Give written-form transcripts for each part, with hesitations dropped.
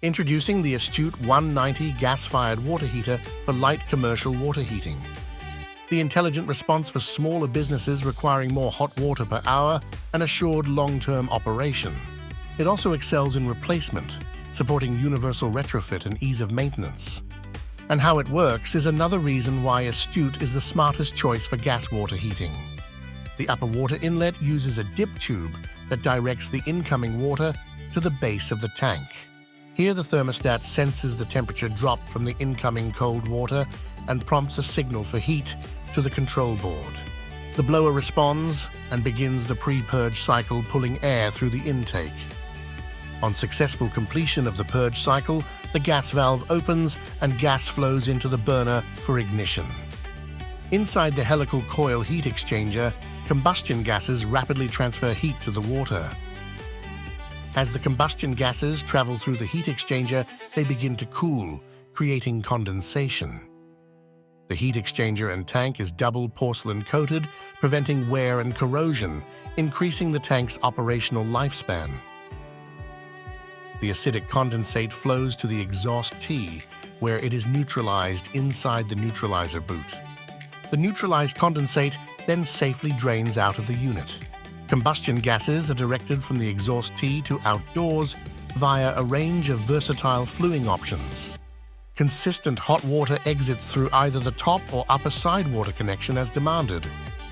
Introducing the Astute 190 gas-fired water heater for light commercial water heating. The intelligent response for smaller businesses requiring more hot water per hour and assured long-term operation. It also excels in replacement, supporting universal retrofit and ease of maintenance. And how it works is another reason why Astute is the smartest choice for gas water heating. The upper water inlet uses a dip tube that directs the incoming water to the base of the tank. Here the thermostat senses the temperature drop from the incoming cold water and prompts a signal for heat to the control board. The blower responds and begins the pre-purge cycle, pulling air through the intake. On successful completion of the purge cycle, the gas valve opens and gas flows into the burner for ignition. Inside the helical coil heat exchanger, combustion gases rapidly transfer heat to the water. As the combustion gases travel through the heat exchanger, they begin to cool, creating condensation. The heat exchanger and tank is double porcelain coated, preventing wear and corrosion, increasing the tank's operational lifespan. The acidic condensate flows to the exhaust T, where it is neutralized inside the neutralizer boot. The neutralized condensate then safely drains out of the unit. Combustion gases are directed from the exhaust T to outdoors via a range of versatile fluing options. Consistent hot water exits through either the top or upper side water connection as demanded.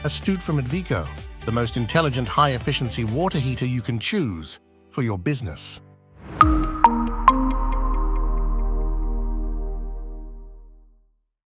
Astute from ADVECO, the most intelligent high-efficiency water heater you can choose for your business.